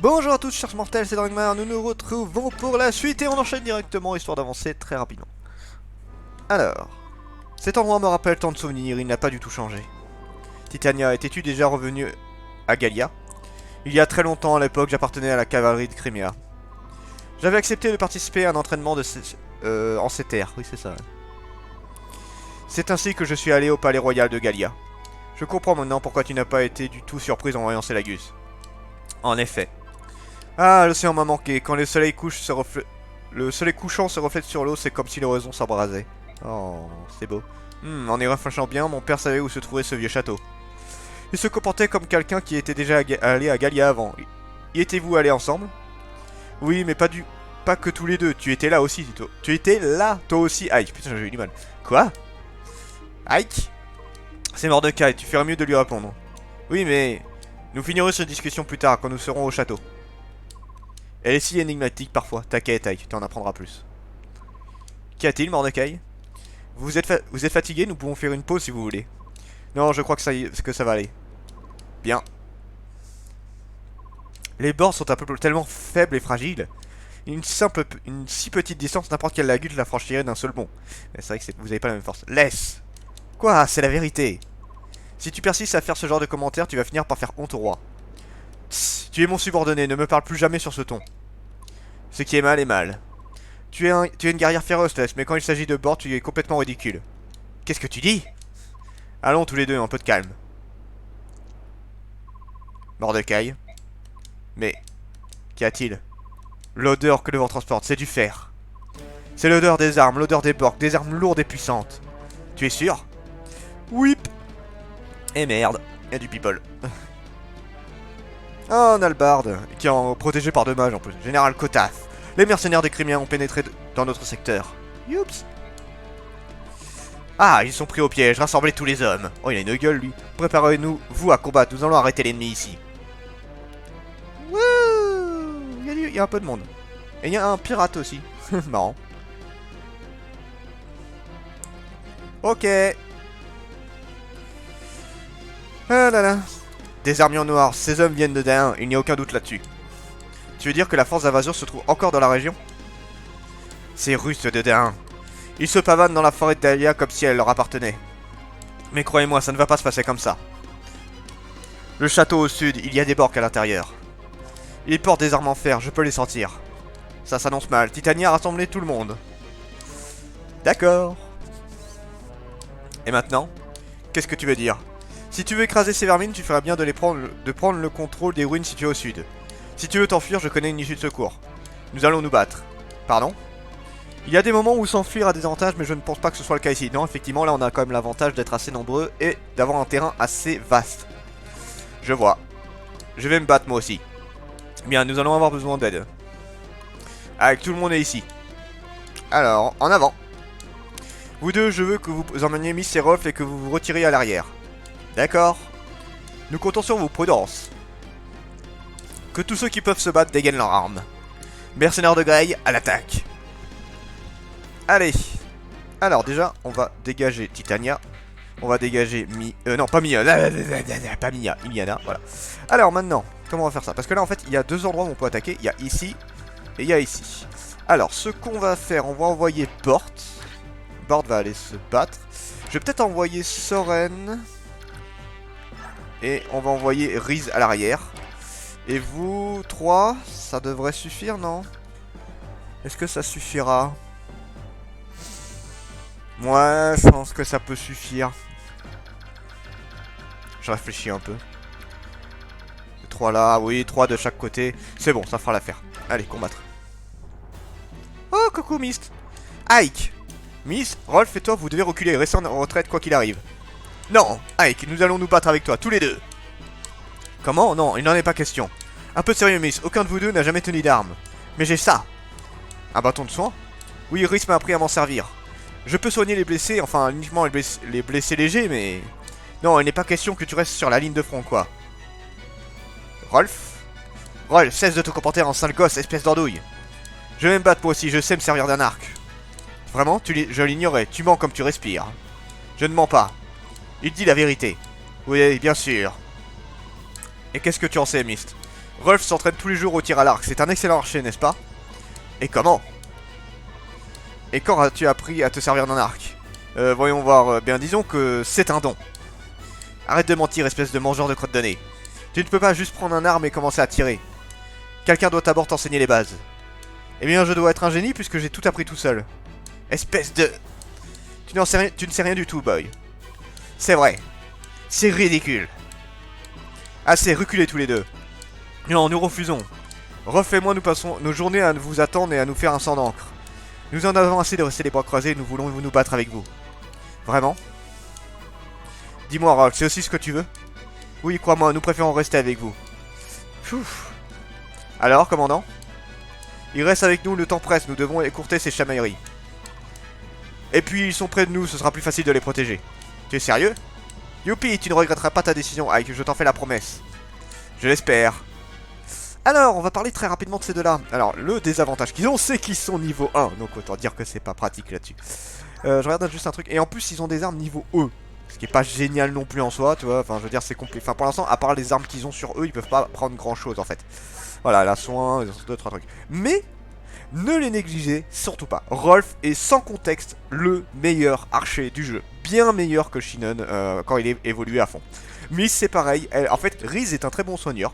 Bonjour à tous chers mortels, c'est Dragmar, nous nous retrouvons pour la suite et on enchaîne directement histoire d'avancer très rapidement. Alors, cet endroit me rappelle tant de souvenirs, il n'a pas du tout changé. Titania, étais-tu déjà revenu à Gallia? Il y a très longtemps, à l'époque, j'appartenais à la cavalerie de Crimea. J'avais accepté de participer à un entraînement en ces terres, oui c'est ça. C'est ainsi que je suis allé au palais royal de Gallia. Je comprends maintenant pourquoi tu n'as pas été du tout surprise en voyant Celagus. En effet. Ah, l'océan m'a manqué. Quand le soleil couchant se reflète sur l'eau, c'est comme si l'horizon s'embrasait. Oh, c'est beau. En y réfléchissant bien, mon père savait où se trouvait ce vieux château. Il se comportait comme quelqu'un qui était déjà allé à Gallia avant. Y étiez-vous allés ensemble? Oui, mais pas que tous les deux. Tu étais là aussi, Tito. Tu étais là, toi aussi, Ike. Putain, j'ai eu du mal. Quoi? Ike? C'est Mordecai, tu ferais mieux de lui répondre. Oui, mais nous finirons cette discussion plus tard, quand nous serons au château. Elle est si énigmatique parfois. T'inquiète, Ike, tu en apprendras plus. Qu'y a-t-il, Mordecai? Vous êtes fatigué? Nous pouvons faire une pause si vous voulez. Non, je crois que ça va aller. Bien. Les bords sont un peu tellement faibles et fragiles. Une si petite distance, n'importe quel lagut la franchirait d'un seul bond. C'est vrai que vous avez pas la même force. Laisse! Quoi? C'est la vérité. Si tu persistes à faire ce genre de commentaires, tu vas finir par faire honte au roi. Tss, tu es mon subordonné, ne me parle plus jamais sur ce ton. Ce qui est mal est mal. Tu es une guerrière féroce, Tess, mais quand il s'agit de bord, tu es complètement ridicule. Qu'est-ce que tu dis? Allons tous les deux, un peu de calme. Mordecai. Mais, qu'y a-t-il? L'odeur que le vent transporte, c'est du fer. C'est l'odeur des armes, l'odeur des borks, des armes lourdes et puissantes. Tu es sûr? Whip. Et merde, y a du people. Oh, un albarde, qui est protégé par deux mages en plus. Général Kotath. Les mercenaires des Criméens ont pénétré dans notre secteur. Youps. Ah, ils sont pris au piège, rassemblez tous les hommes. Oh, il a une gueule, lui. Préparez-nous, vous, à combattre, nous allons arrêter l'ennemi ici. Wouh! Il y a un peu de monde. Et il y a un pirate aussi. Marrant. Ok. Ah là là. Des armures noires, ces hommes viennent de Dain, il n'y a aucun doute là-dessus. Tu veux dire que la force d'invasion se trouve encore dans la région? Ces Russes de Dain. Ils se pavanent dans la forêt de Dahlia comme si elle leur appartenait. Mais croyez-moi, ça ne va pas se passer comme ça. Le château au sud, il y a des borks à l'intérieur. Ils portent des armes en fer, je peux les sentir. Ça s'annonce mal. Titania a rassemblé tout le monde. D'accord. Et maintenant? Qu'est-ce que tu veux dire? Si tu veux écraser ces vermines, tu ferais bien de prendre le contrôle des ruines situées au sud. Si tu veux t'enfuir, je connais une issue de secours. Nous allons nous battre. Pardon? Il y a des moments où s'enfuir a des avantages, mais je ne pense pas que ce soit le cas ici. Non, effectivement, là on a quand même l'avantage d'être assez nombreux et d'avoir un terrain assez vaste. Je vois. Je vais me battre moi aussi. Bien, nous allons avoir besoin d'aide. Avec tout le monde est ici. Alors, en avant. Vous deux, je veux que vous emmeniez Miss Serolf et que vous vous retiriez à l'arrière. D'accord. Nous comptons sur vous, prudence. Que tous ceux qui peuvent se battre dégainent leurs armes. Mercenaires de Grey, à l'attaque. Allez. Alors déjà, on va dégager Titania. On va dégager non, pas Mia. Pas Mia, Iliana, voilà. Alors maintenant, comment on va faire ça? Parce que là, en fait, il y a deux endroits où on peut attaquer. Il y a ici et il y a ici. Alors, ce qu'on va faire, on va envoyer Bort. Bort va aller se battre. Je vais peut-être envoyer Soren. Et on va envoyer Riz à l'arrière. Et vous, 3, ça devrait suffire, non? Est-ce que ça suffira? Ouais, je pense que ça peut suffire. Je réfléchis un peu. 3 là, oui, 3 de chaque côté. C'est bon, ça fera l'affaire. Allez, combattre. Oh, coucou, Mist. Ike. Mist, Rolf et toi, vous devez reculer. Restez en retraite quoi qu'il arrive. Non, Ike, nous allons nous battre avec toi, tous les deux. Comment? Non, il n'en est pas question. Un peu de sérieux, Miss. Aucun de vous deux n'a jamais tenu d'arme. Mais j'ai ça. Un bâton de soin? Oui, Rhys m'a appris à m'en servir. Je peux soigner les blessés, enfin uniquement les blessés légers, mais... Non, il n'est pas question que tu restes sur la ligne de front, quoi. Rolf? Rolf, cesse de te comporter en sale gosse, espèce d'andouille. Je vais me battre moi aussi, je sais me servir d'un arc. Vraiment? Je l'ignorais, tu mens comme tu respires. Je ne mens pas. Il dit la vérité. Oui, bien sûr. Et qu'est-ce que tu en sais, Mist? Rolf s'entraîne tous les jours au tir à l'arc. C'est un excellent archer, n'est-ce pas? Et comment? Et quand as-tu appris à te servir d'un arc? Voyons voir. Bien, disons que c'est un don. Arrête de mentir, espèce de mangeur de crottes de nez. Tu ne peux pas juste prendre un arme et commencer à tirer. Quelqu'un doit d'abord t'enseigner les bases. Eh bien, je dois être un génie puisque j'ai tout appris tout seul. Espèce de... Tu ne sais rien du tout, boy. C'est vrai. C'est ridicule. Assez, reculez tous les deux. Non, nous refusons. Rolf et moi, nous passons nos journées à vous attendre et à nous faire un sang d'encre. Nous en avons assez de rester les bras croisés, nous voulons nous battre avec vous. Vraiment? Dis-moi, Rolf, c'est aussi ce que tu veux? Oui, crois-moi, nous préférons rester avec vous. Pfff. Alors, commandant? Il reste avec nous, le temps presse, nous devons écourter ces chamailleries. Et puis, ils sont près de nous, ce sera plus facile de les protéger. Tu es sérieux? Youpi, tu ne regretteras pas ta décision, Ike, je t'en fais la promesse. Je l'espère. Alors, on va parler très rapidement de ces deux-là. Alors, le désavantage qu'ils ont, c'est qu'ils sont niveau 1. Donc, autant dire que c'est pas pratique là-dessus. Je regarde juste un truc. Et en plus, ils ont des armes niveau E. Ce qui est pas génial non plus en soi, tu vois. Enfin, je veux dire, c'est compliqué. Enfin, pour l'instant, à part les armes qu'ils ont sur eux, ils peuvent pas prendre grand-chose, en fait. Voilà, la soin, deux, trois trucs. Mais, ne les négligez surtout pas. Rolf est sans contexte le meilleur archer du jeu. Bien meilleur que Shinon quand il est évolué à fond. Miss, c'est pareil. En fait, Riz est un très bon soigneur.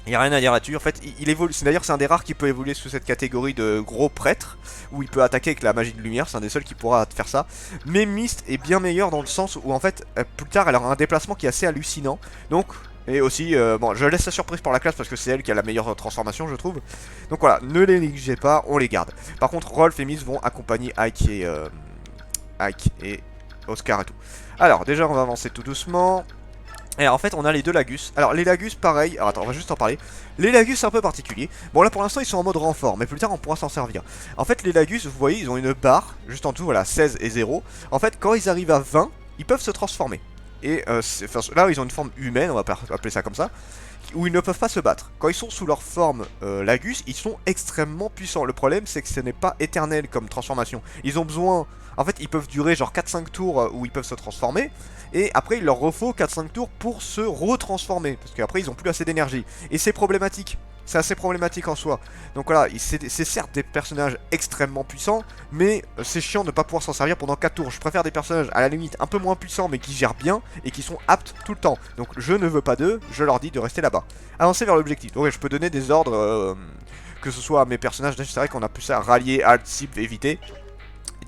Il n'y a rien à dire là-dessus. En fait, il évolue. D'ailleurs, c'est un des rares qui peut évoluer sous cette catégorie de gros prêtre, où il peut attaquer avec la magie de lumière. C'est un des seuls qui pourra faire ça. Mais Mist est bien meilleur dans le sens où, en fait, plus tard, elle aura un déplacement qui est assez hallucinant. Donc, et aussi, bon, je laisse la surprise pour la classe parce que c'est elle qui a la meilleure transformation, je trouve. Donc voilà, ne les négligez pas, on les garde. Par contre, Rolf et Mist vont accompagner Ike et Oscar et tout. Alors, déjà, on va avancer tout doucement. Et en fait on a les deux Lagus. Alors les Lagus pareil, alors attends on va juste en parler. Les Lagus c'est un peu particulier. Bon là pour l'instant ils sont en mode renfort, mais plus tard on pourra s'en servir. En fait les Lagus vous voyez ils ont une barre juste en dessous, voilà 16 et 0. En fait quand ils arrivent à 20 ils peuvent se transformer. Et là ils ont une forme humaine, on va appeler ça comme ça, où ils ne peuvent pas se battre. Quand ils sont sous leur forme Lagus, ils sont extrêmement puissants. Le problème c'est que ce n'est pas éternel comme transformation. Ils ont besoin... En fait ils peuvent durer genre 4-5 tours où ils peuvent se transformer. Et après il leur refaut 4-5 tours pour se retransformer. Parce qu'après ils ont plus assez d'énergie. Et c'est problématique. C'est assez problématique en soi. Donc voilà, c'est certes des personnages extrêmement puissants, mais c'est chiant de ne pas pouvoir s'en servir pendant 4 tours. Je préfère des personnages à la limite un peu moins puissants, mais qui gèrent bien et qui sont aptes tout le temps. Donc je ne veux pas d'eux, je leur dis de rester là-bas. Avancer vers l'objectif. Donc je peux donner des ordres, que ce soit à mes personnages. C'est vrai qu'on a pu ça rallier, alt, cible, éviter,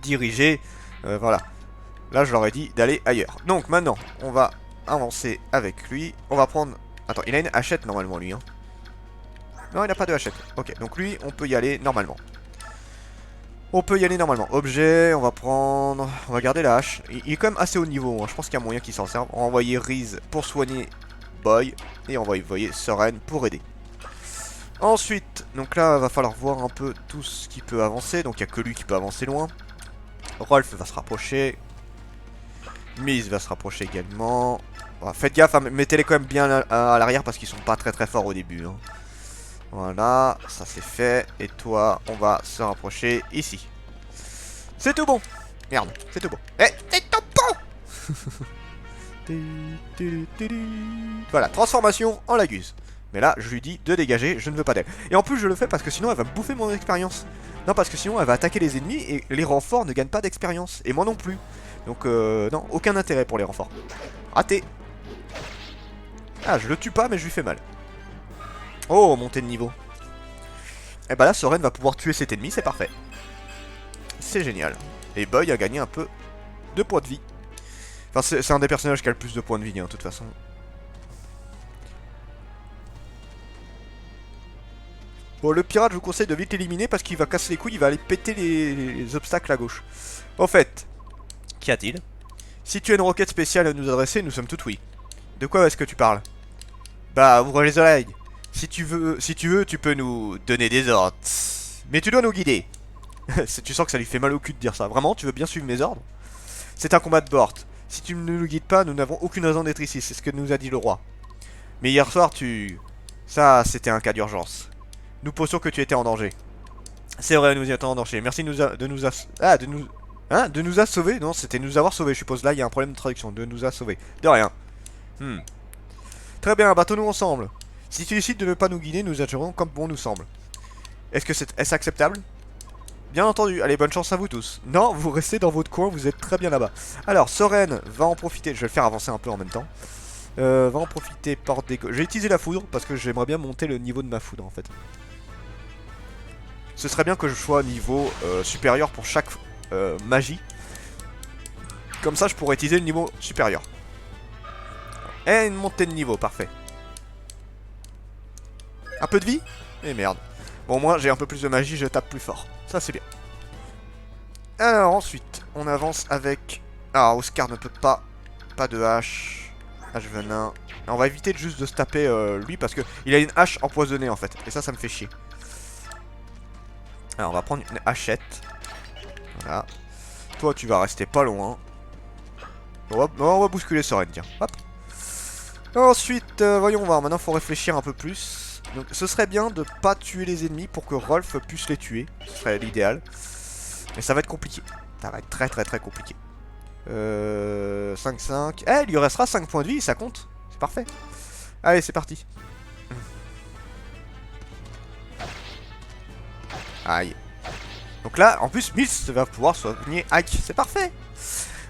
diriger, voilà. Là je leur ai dit d'aller ailleurs. Donc maintenant, on va avancer avec lui. On va prendre... Attends, il a une hachette normalement lui, hein. Non, il n'a pas de hachette. Ok, donc lui, on peut y aller normalement. On peut y aller normalement. Objet, on va prendre... On va garder la hache. Il est quand même assez haut niveau, hein. Je pense qu'il y a moyen qu'il s'en serve. On va envoyer Riz pour soigner Boy. Et on va envoyer Soren pour aider. Ensuite, donc là, il va falloir voir un peu tout ce qui peut avancer. Donc il n'y a que lui qui peut avancer loin. Rolf va se rapprocher. Miz va se rapprocher également. Voilà, faites gaffe, hein, mettez-les quand même bien à l'arrière parce qu'ils sont pas très forts au début, hein. Voilà, ça c'est fait. Et toi, on va se rapprocher ici. C'est tout bon. Merde, c'est tout bon. Eh, c'est tout bon. Voilà, transformation en Lagus. Mais là, je lui dis de dégager, je ne veux pas d'elle. Et en plus, je le fais parce que sinon, elle va me bouffer mon expérience. Non, parce que sinon, elle va attaquer les ennemis et les renforts ne gagnent pas d'expérience. Et moi non plus. Donc, non, aucun intérêt pour les renforts. Raté. Ah, je le tue pas, mais je lui fais mal. Oh, montée de niveau. Et bah là, Soren va pouvoir tuer cet ennemi, c'est parfait. C'est génial. Et Boy a gagné un peu de points de vie. Enfin, c'est un des personnages qui a le plus de points de vie, hein, de toute façon. Bon, le pirate, je vous conseille de vite l'éliminer parce qu'il va casser les couilles, il va aller péter les obstacles à gauche. Au fait, qu'y a-t-il? Si tu as une requête spéciale à nous adresser, nous sommes tout oui. De quoi est-ce que tu parles? Bah, ouvre les oreilles. Si tu veux, tu peux nous donner des ordres. Mais tu dois nous guider. Tu sens que ça lui fait mal au cul de dire ça. Vraiment, tu veux bien suivre mes ordres? C'est un combat de bord. Si tu ne nous guides pas, nous n'avons aucune raison d'être ici. C'est ce que nous a dit le roi. Mais hier soir, ça, c'était un cas d'urgence. Nous pensions que tu étais en danger. C'est vrai, nous y étions en danger. Merci de nous a sauvés. Non, c'était nous avoir sauvés, je suppose. Là, il y a un problème de traduction. De nous a sauvés. De rien. Très bien, battons-nous ensemble. Si tu décides de ne pas nous guider, nous agirons comme bon nous semble. Est-ce acceptable? Bien entendu, allez, bonne chance à vous tous. Non, vous restez dans votre coin, vous êtes très bien là-bas. Alors, Soren va en profiter, je vais le faire avancer un peu en même temps. Va en profiter par des... Je vais utiliser la foudre, parce que j'aimerais bien monter le niveau de ma foudre, en fait. Ce serait bien que je sois niveau supérieur pour chaque magie. Comme ça, je pourrais utiliser le niveau supérieur. Et une montée de niveau, parfait. Un peu de vie? Eh merde. Bon, moi, j'ai un peu plus de magie, je tape plus fort. Ça, c'est bien. Alors, ensuite, on avance avec... Ah, Oscar ne peut pas. Pas de hache. Hache venin. On va éviter juste de se taper lui, parce que il a une hache empoisonnée, en fait. Et ça me fait chier. Alors, on va prendre une hachette. Voilà. Toi, tu vas rester pas loin. On va bousculer Soren, tiens. Hop. Ensuite, voyons voir. Maintenant, faut réfléchir un peu plus. Donc, ce serait bien de pas tuer les ennemis pour que Rolf puisse les tuer. Ce serait l'idéal. Mais ça va être compliqué. Ça va être très compliqué. 5-5. Eh, il lui restera 5 points de vie, ça compte. C'est parfait. Allez, c'est parti. Aïe. Donc là, en plus, Miss va pouvoir soigner Ike. C'est parfait.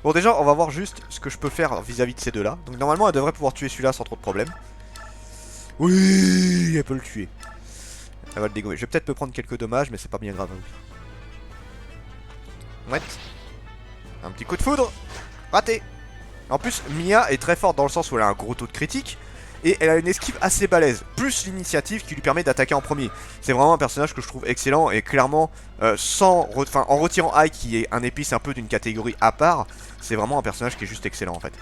Bon, déjà, on va voir juste ce que je peux faire vis-à-vis de ces deux-là. Donc normalement, elle devrait pouvoir tuer celui-là sans trop de problème. Oui, elle peut le tuer. Elle va le dégommer. Je vais peut-être me prendre quelques dommages, mais c'est pas bien grave. Ouais. Un petit coup de foudre. Raté. En plus, Mia est très forte dans le sens où elle a un gros taux de critique. Et elle a une esquive assez balèze. Plus l'initiative qui lui permet d'attaquer en premier. C'est vraiment un personnage que je trouve excellent. Et clairement, en retirant Ike, qui est un épice un peu d'une catégorie à part, c'est vraiment un personnage qui est juste excellent en fait.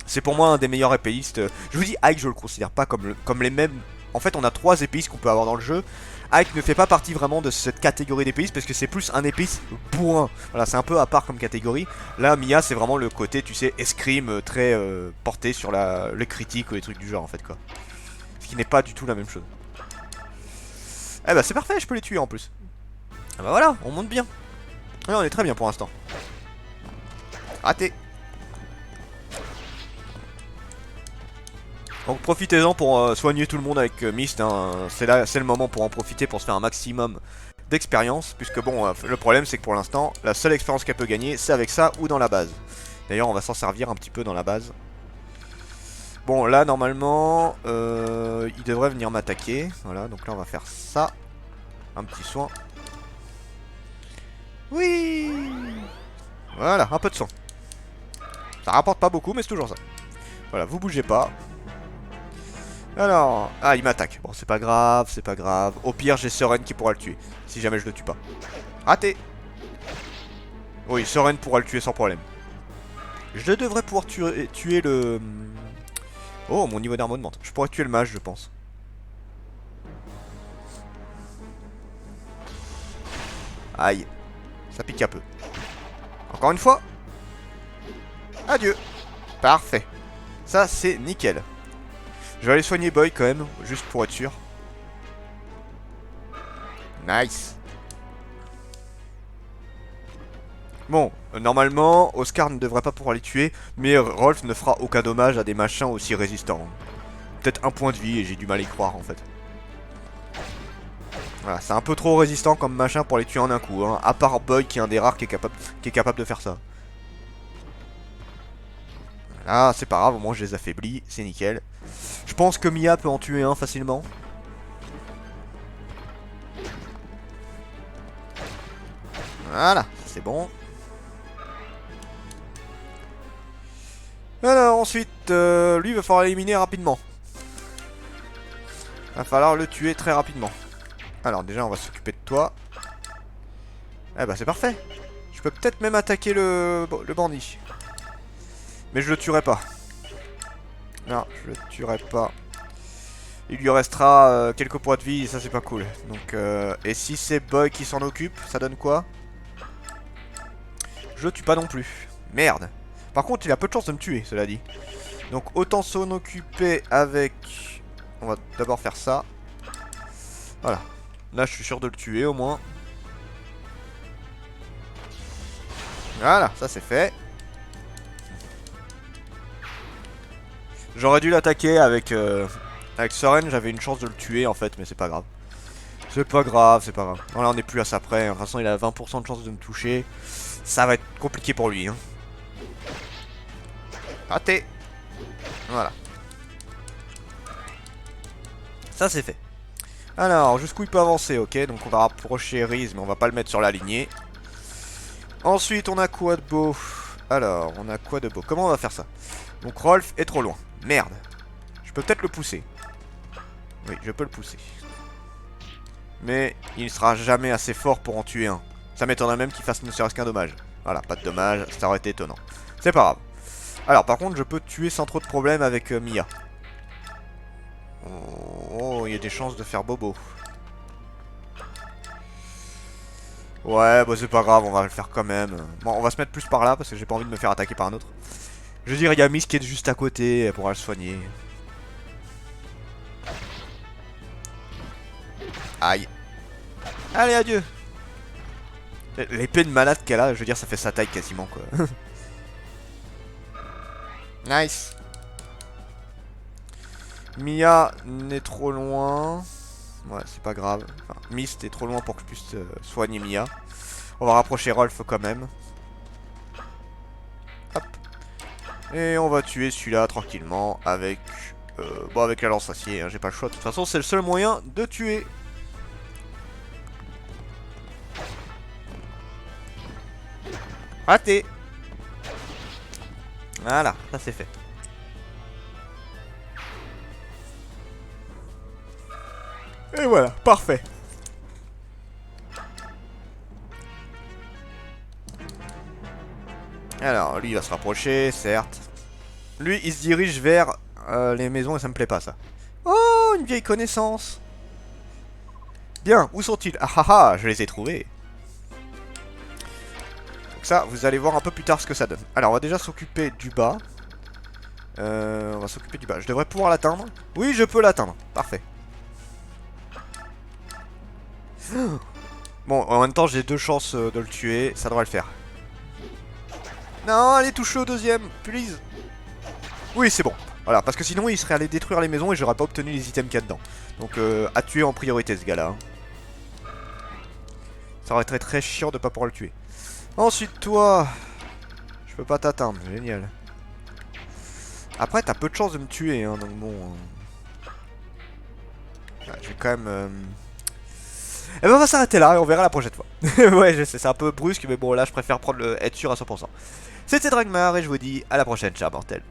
C'est pour moi un des meilleurs épéistes. Je vous dis, Ike, je le considère pas comme les mêmes. En fait, on a 3 épéistes qu'on peut avoir dans le jeu. Ike ne fait pas partie vraiment de cette catégorie d'épéistes parce que c'est plus un épéiste bourrin. Voilà, c'est un peu à part comme catégorie. Là, Mia, c'est vraiment le côté, tu sais, escrime très porté sur le critique ou les trucs du genre en fait quoi. Ce qui n'est pas du tout la même chose. Eh bah c'est parfait, je peux les tuer en plus. Ah bah voilà, on monte bien. Ouais, on est très bien pour l'instant. Raté. Donc profitez-en pour soigner tout le monde avec Mist, hein. C'est le moment pour en profiter pour se faire un maximum d'expérience. Puisque bon, le problème c'est que pour l'instant, la seule expérience qu'elle peut gagner, c'est avec ça ou dans la base. D'ailleurs, on va s'en servir un petit peu dans la base. Bon, là normalement, il devrait venir m'attaquer. Voilà, donc là on va faire ça. Un petit soin. Oui. Voilà, un peu de soin. Ça rapporte pas beaucoup, mais c'est toujours ça. Voilà, vous bougez pas. Alors, ah il m'attaque. Bon c'est pas grave, c'est pas grave. Au pire j'ai Soren qui pourra le tuer. Si jamais je le tue pas. Raté. Oui, Soren pourra le tuer sans problème. Je devrais pouvoir tuer le... Oh, mon niveau d'arme augmente. Je pourrais tuer le mage je pense. Aïe. Ça pique un peu. Encore une fois. Adieu. Parfait. Ça c'est nickel. Je vais aller soigner Boy quand même, juste pour être sûr. Nice. Bon, normalement, Oscar ne devrait pas pouvoir les tuer, mais Rolf ne fera aucun dommage à des machins aussi résistants. Peut-être un point de vie et j'ai du mal à y croire en fait. Voilà, c'est un peu trop résistant comme machin pour les tuer en un coup, hein. À part Boy qui est un des rares qui est capable de faire ça. Ah, c'est pas grave, au moins je les affaiblis, c'est nickel. Je pense que Mia peut en tuer un facilement. Voilà, c'est bon. Alors ensuite, lui il va falloir l'éliminer rapidement. Va falloir le tuer très rapidement. Alors déjà on va s'occuper de toi. Eh bah c'est parfait. Je peux peut-être même attaquer le bandit. Mais je le tuerai pas. Non, je le tuerai pas. Il lui restera quelques points de vie et ça c'est pas cool. Donc, et si c'est Boy qui s'en occupe, ça donne quoi? Je le tue pas non plus. Merde. Par contre, il a peu de chance de me tuer, cela dit. Donc, autant s'en occuper avec... On va d'abord faire ça. Voilà. Là, je suis sûr de le tuer au moins. Voilà, ça c'est fait. J'aurais dû l'attaquer avec Avec Soren, j'avais une chance de le tuer en fait, mais c'est pas grave. C'est pas grave, c'est pas grave. Là, on est plus à ça près. De toute façon, il a 20% de chance de me toucher. Ça va être compliqué pour lui. Hein. Raté. Voilà. Ça, c'est fait. Alors, jusqu'où il peut avancer, ok. Donc, on va rapprocher Riz, mais on va pas le mettre sur la lignée. Ensuite, on a quoi de beau? Alors, on a quoi de beau? Comment on va faire ça? Donc, Rolf est trop loin. Merde. Je peux peut-être le pousser. Oui, je peux le pousser. Mais il ne sera jamais assez fort pour en tuer un. Ça m'étonnerait même qu'il fasse ne serait-ce qu'un dommage. Voilà, pas de dommage, ça aurait été étonnant. C'est pas grave. Alors, par contre, je peux tuer sans trop de problème avec Mia. Oh, il y a des chances de faire bobo. Ouais, bah c'est pas grave, on va le faire quand même. Bon, on va se mettre plus par là parce que j'ai pas envie de me faire attaquer par un autre. Je veux dire, il y a Miss qui est juste à côté, elle pourra le soigner. Aïe. Allez, adieu. L'épée de malade qu'elle a, je veux dire, ça fait sa taille quasiment, quoi. Nice. Mia n'est trop loin. Ouais, c'est pas grave. Enfin, Mist est trop loin pour que je puisse soigner Mia. On va rapprocher Rolf quand même. Hop. Et on va tuer celui-là tranquillement avec... bon, avec la lance-acier, hein, j'ai pas le choix. De toute façon, c'est le seul moyen de tuer. Raté. Voilà, ça c'est fait. Et voilà, parfait. Alors, lui il va se rapprocher, certes. Lui il se dirige vers les maisons et ça me plaît pas ça. Oh, une vieille connaissance. Bien, où sont-ils? Ah ah ah, je les ai trouvés. Donc ça, vous allez voir un peu plus tard ce que ça donne. Alors, on va déjà s'occuper du bas. On va s'occuper du bas. Je devrais pouvoir l'atteindre. Oui, je peux l'atteindre. Parfait. Bon, en même temps, j'ai 2 chances de le tuer. Ça devrait le faire. Non, allez, touchez au deuxième, please. Oui, c'est bon. Voilà, parce que sinon, il serait allé détruire les maisons et j'aurais pas obtenu les items qu'il y a dedans. Donc, à tuer en priorité, ce gars-là. Hein. Ça aurait été très chiant de pas pouvoir le tuer. Ensuite, toi... Je peux pas t'atteindre, génial. Après, t'as peu de chances de me tuer, hein, donc bon... Ouais, je vais quand même... Eh ben, on va s'arrêter là et on verra la prochaine fois. Ouais, je sais, c'est un peu brusque, mais bon, là, je préfère être sûr à 100%. C'était Dragmar et je vous dis à la prochaine, chers mortels.